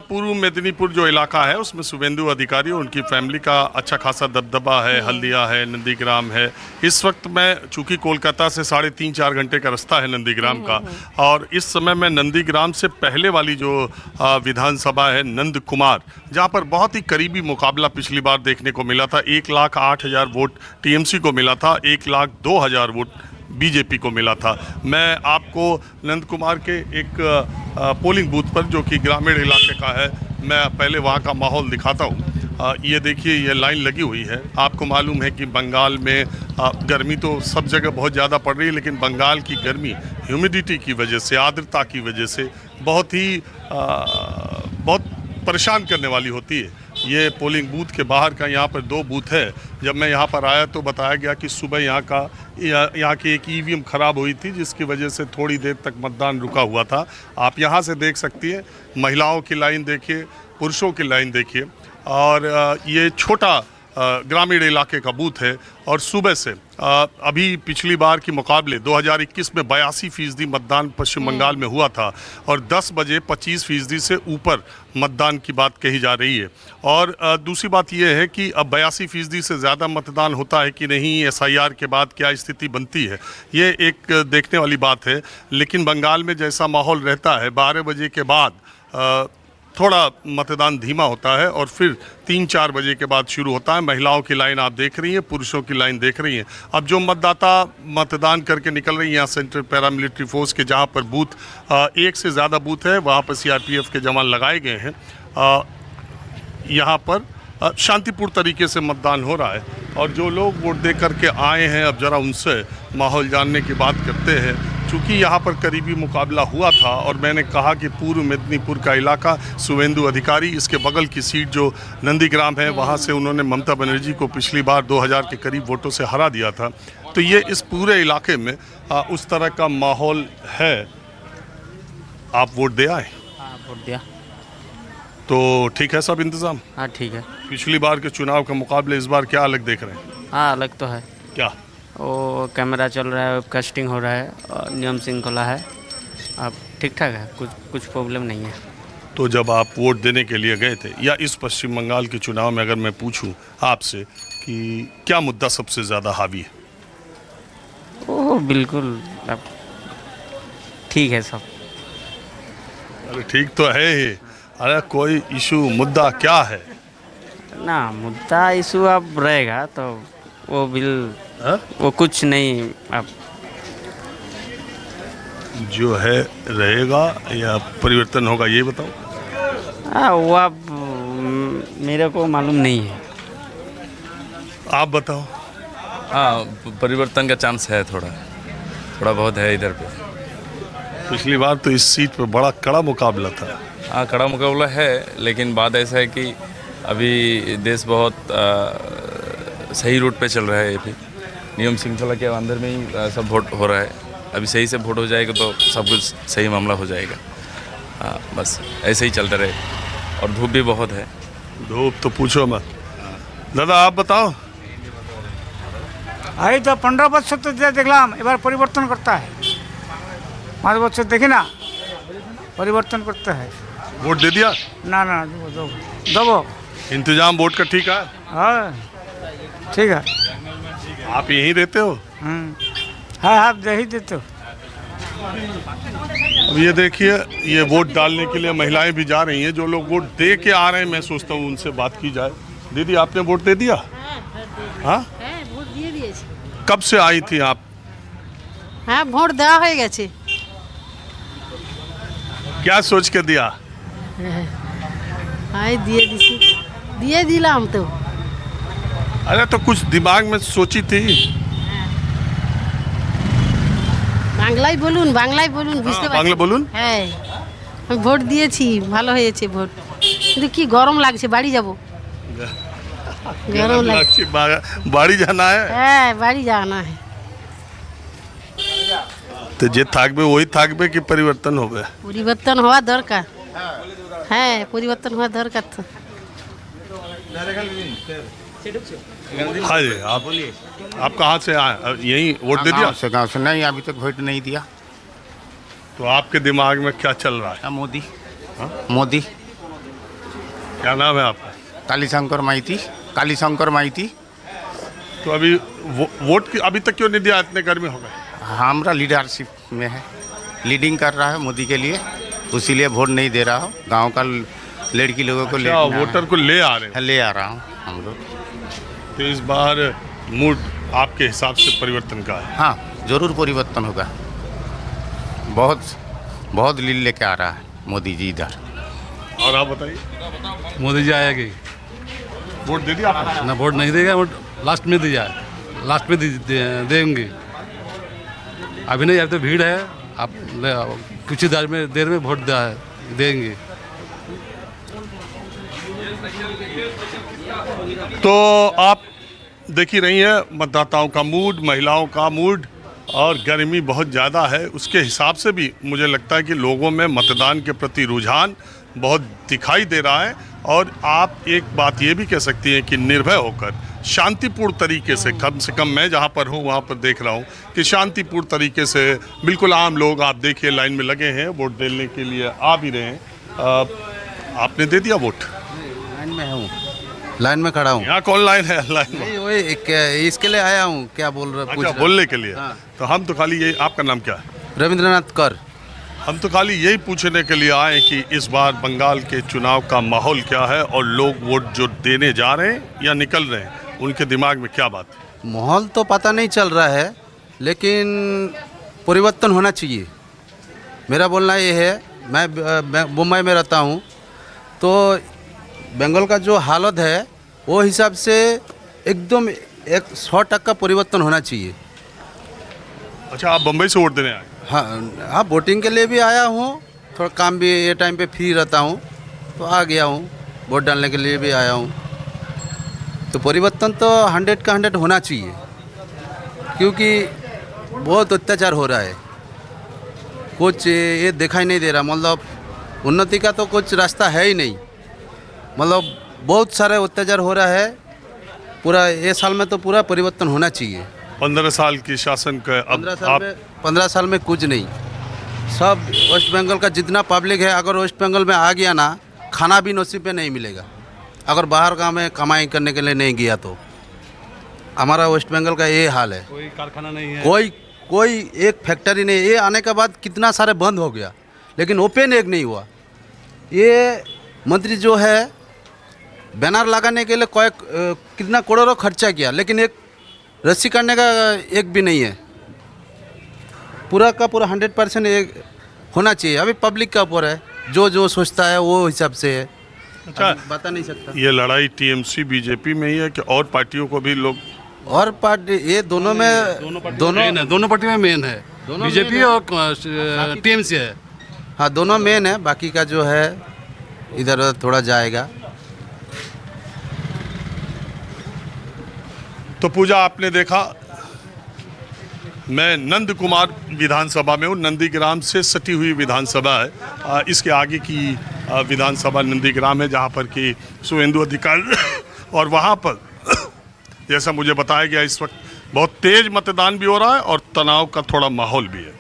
पूर्व मेदिनीपुर जो इलाका है उसमें शुभेंदु अधिकारी और उनकी फैमिली का अच्छा खासा दबदबा है। हल्दिया है, नंदीग्राम है। इस वक्त मैं, चूंकि कोलकाता से 3.5-4 घंटे का रास्ता है नंदीग्राम का, और इस समय मैं नंदीग्राम से पहले वाली जो विधानसभा है नंद कुमार, जहाँ पर बहुत ही करीबी मुकाबला पिछली बार देखने को मिला था। 1,08,000 वोट टीएमसी को मिला था, 1,02,000 वोट बीजेपी को मिला था। मैं आपको नंद कुमार के एक पोलिंग बूथ पर, जो कि ग्रामीण इलाके का है, मैं पहले वहाँ का माहौल दिखाता हूँ। ये देखिए, ये लाइन लगी हुई है। आपको मालूम है कि बंगाल में गर्मी तो सब जगह बहुत ज़्यादा पड़ रही है, लेकिन बंगाल की गर्मी ह्यूमिडिटी की वजह से, आर्द्रता की वजह से बहुत परेशान करने वाली होती है। ये पोलिंग बूथ के बाहर का, यहाँ पर 2 बूथ है। जब मैं यहाँ पर आया तो बताया गया कि सुबह यहाँ की एक ईवीएम ख़राब हुई थी, जिसकी वजह से थोड़ी देर तक मतदान रुका हुआ था। आप यहाँ से देख सकती हैं, महिलाओं की लाइन देखिए, पुरुषों की लाइन देखिए। और ये छोटा ग्रामीण इलाके का बूथ है। और सुबह से अभी पिछली बार के मुकाबले 2021 में 82% मतदान पश्चिम बंगाल में हुआ था, और 10 बजे 25% से ऊपर मतदान की बात कही जा रही है। और दूसरी बात यह है कि अब 82% से ज़्यादा मतदान होता है कि नहीं, SIR के बाद क्या स्थिति बनती है, ये एक देखने वाली बात है। लेकिन बंगाल में जैसा माहौल रहता है, 12 बजे के बाद थोड़ा मतदान धीमा होता है और फिर 3-4 बजे के बाद शुरू होता है। महिलाओं की लाइन आप देख रही हैं, पुरुषों की लाइन देख रही हैं। अब जो मतदाता मतदान करके निकल रही हैं यहाँ सेंट्रल पैरामिलिट्री फोर्स के, जहाँ पर बूथ 1 से ज़्यादा बूथ है, वहाँ पर CRPF के जवान लगाए गए हैं। यहाँ पर शांतिपूर्ण तरीके से मतदान हो रहा है। और जो लोग वोट दे करके आए हैं, अब ज़रा उनसे माहौल जानने की बात करते हैं। चूँकि यहाँ पर करीबी मुकाबला हुआ था, और मैंने कहा कि पूर्व मेदिनीपुर का इलाका, शुभेंदु अधिकारी, इसके बगल की सीट जो नंदीग्राम है, वहाँ से उन्होंने ममता बनर्जी को पिछली बार 2000 के करीब वोटों से हरा दिया था। तो ये इस पूरे इलाके में उस तरह का माहौल है। आप वोट दे आए? हाँ, वोट दिया। तो ठीक है सब इंतज़ाम? हाँ, ठीक है। पिछली बार के चुनाव के मुकाबले इस बार क्या अलग देख रहे हैं? हाँ, अलग तो है। क्या? वो कैमरा चल रहा है, कास्टिंग हो रहा है, और नियम श्रृंखला है। अब ठीक ठाक है, कुछ प्रॉब्लम नहीं है। तो जब आप वोट देने के लिए गए थे, या इस पश्चिम बंगाल के चुनाव में अगर मैं पूछूं आपसे कि क्या मुद्दा सबसे ज़्यादा हावी है? ओह, बिल्कुल अब ठीक है सब। अरे ठीक तो है ही। अरे कोई इशू, मुद्दा क्या है ना? मुद्दा इशू अब रहेगा तो वो वो कुछ नहीं अब जो है रहेगा या परिवर्तन होगा, ये बताओ। हाँ, वो अब मेरे को मालूम नहीं है। आप बताओ। हाँ, परिवर्तन का चांस है, थोड़ा बहुत है इधर पे। पिछली बार तो इस सीट पे बड़ा कड़ा मुकाबला था। हाँ, कड़ा मुकाबला है, लेकिन बात ऐसा है कि अभी देश बहुत सही रूट पे चल रहा है। अभी नियम श्रृंखला के अंदर में ही सब वोट हो रहा है। अभी सही से वोट हो जाएगा तो सब कुछ सही मामला हो जाएगा। हाँ, बस ऐसे ही चलता रहे। और धूप भी बहुत है। धूप तो पूछो मत। दादा आप बताओ। এই তো 15 বছর তো দেখলাম, এবার পরিবর্তন করতে হয়। 5 বছর দেখি না, পরিবর্তন করতে হয়। वोट दे दिया? না না, দেবো। इंतजाम वोट का ठीक है? हाँ, ठीक है। आप यहीं रहते हो? हाँ, आप दे ही देते हो। अब ये देखिए, ये वोट डालने के लिए महिलाएं भी जा रही हैं। जो लोग वोट दे के आ रहे हैं, मैं सोचता हूँ उनसे बात की जाए। दीदी, आपने वोट दे दिया? हाँ, ভোট দিয়ে দিয়েছি। कब से आई थी आप? হ্যাঁ, ভোট দেওয়া হয়ে গেছে। क्या सोच के दिया? হ্যাঁ, দিয়ে দিছি, দিয়ে দিলাম তো। अरे तो कुछ दिमाग में सोची थी? বাংলায় বলুন, বাংলায় বলুন, বুঝতে পারছি। বাংলা বলুন। হ্যাঁ, আমি ভোট দিয়েছি, ভালো হয়েছে ভোট। কিন্তু কি গরম লাগছে, বাড়ি যাব। গরম লাগছে। बाड़ी जाना है। হ্যাঁ, বাড়ি जाना है। तो जे থাকবে वही থাকবে कि परिवर्तन होगा? পরিবর্তন হওয়া দরকার। হ্যাঁ, পরিবর্তন হওয়া দরকার তো। हाँ जी, आप कहाँ से आए? यहीं वोट दे दिया? गाँव से नहीं, अभी तक वोट नहीं दिया। तो आपके दिमाग में क्या चल रहा है? मोदी। मोदी। क्या नाम है आपका? कालीशंकर माइती। तो अभी वोट अभी तक क्यों नहीं दिया? इतने गर्मी हो गए। हमारा लीडरशिप में है, लीडिंग कर रहा है मोदी के लिए, उसीलिए वोट नहीं दे रहा हूँ। गांव का लड़की लोगों को अच्छा, वोटर को ले आ रहे हैं। ले आ रहा हूँ हम लोग। तो इस बार मूड आपके हिसाब से परिवर्तन का है? हाँ, जरूर परिवर्तन होगा। बहुत बहुत लीड लेके आ रहा है मोदी जी इधर। और आप बताइए, मोदी जी आएगी वोट दे दिया आपने? ना, वोट नहीं देगा, वोट लास्ट में दिया, लास्ट में देंगे। अभी नहीं, अभी तो भीड़ है, आप कुछ ही देर में वोट देंगे। तो आप देख ही रही हैं मतदाताओं का मूड, महिलाओं का मूड, और गर्मी बहुत ज़्यादा है, उसके हिसाब से भी मुझे लगता है कि लोगों में मतदान के प्रति रुझान बहुत दिखाई दे रहा है। और आप एक बात ये भी कह सकती हैं कि निर्भय होकर शांतिपूर्ण तरीके से, कम से कम मैं जहाँ पर हूँ वहाँ पर देख रहा हूँ कि शांतिपूर्ण तरीके से बिल्कुल आम लोग, आप देखिए लाइन में लगे हैं, वोट देने के लिए आ भी रहे हैं। आपने दे दिया वोट? लाइन में हूँ, लाइन में खड़ा हूँ। यहाँ कौन लाइन है? लाइन में वही इसके लिए आया हूँ। क्या बोल रहे? अच्छा, बोलने के लिए। हाँ। तो हम तो खाली ये, आपका नाम क्या है? रविंद्रनाथ कर। हम तो खाली यही पूछने के लिए आए कि इस बार बंगाल के चुनाव का माहौल क्या है, और लोग वोट जो देने जा रहे हैं या निकल रहे हैं, उनके दिमाग में क्या बात है? माहौल तो पता नहीं चल रहा है, लेकिन परिवर्तन होना चाहिए। मेरा बोलना ये है, मैं मुंबई में रहता हूँ, तो बंगाल का जो हालत है वो हिसाब से एकदम 100% परिवर्तन होना चाहिए। अच्छा, आप बम्बई से वोट देने आए? हाँ, वोटिंग के लिए भी आया हूँ, थोड़ा काम भी ये टाइम पे फ्री रहता हूँ, तो आ गया हूँ। वोट डालने के लिए भी आया हूँ। तो परिवर्तन तो 100 का 100 होना चाहिए, क्योंकि बहुत अत्याचार हो रहा है, कुछ ये दिखाई नहीं दे रहा। मतलब उन्नति का तो कुछ रास्ता है ही नहीं। मतलब बहुत सारे अत्याचार हो रहा है। पूरा ये साल में तो पूरा परिवर्तन होना चाहिए। 15 साल की शासन का अब 15 साल में कुछ नहीं। सब वेस्ट बंगाल का जितना पब्लिक है, अगर वेस्ट बंगाल में आ गया ना, खाना भी नसीब पे नहीं मिलेगा। अगर बाहर गाँव में कमाई करने के लिए नहीं गया तो हमारा वेस्ट बंगाल का ये हाल है। कोई कारखाना नहीं है, कोई एक फैक्ट्री नहीं। ये आने के बाद कितना सारे बंद हो गया, लेकिन ओपन एक नहीं हुआ। ये मंत्री जो है बैनर लगाने के लिए कितना करोड़ों खर्चा किया, लेकिन एक रस्सी करने का एक भी नहीं है। पूरा का पूरा 100% एक होना चाहिए। अभी पब्लिक का ऊपर है, जो सोचता है वो हिसाब से है। अच्छा, बता नहीं सकता। ये लड़ाई टीएमसी बीजेपी में ही है कि और पार्टियों को भी लोग? और पार्टी ये दोनों में, दोनों पार्टी में मेन है, बीजेपी और टीएमसी है। हाँ, दोनों मेन है, बाकी का जो है इधर उधर थोड़ा जाएगा। तो पूजा, आपने देखा, मैं नंद कुमार विधानसभा में हूँ। नंदीग्राम से सटी हुई विधानसभा है। इसके आगे की विधानसभा नंदीग्राम है, जहाँ पर कि शुभेंदु अधिकारी और वहाँ पर जैसा मुझे बताया गया, इस वक्त बहुत तेज मतदान भी हो रहा है और तनाव का थोड़ा माहौल भी है।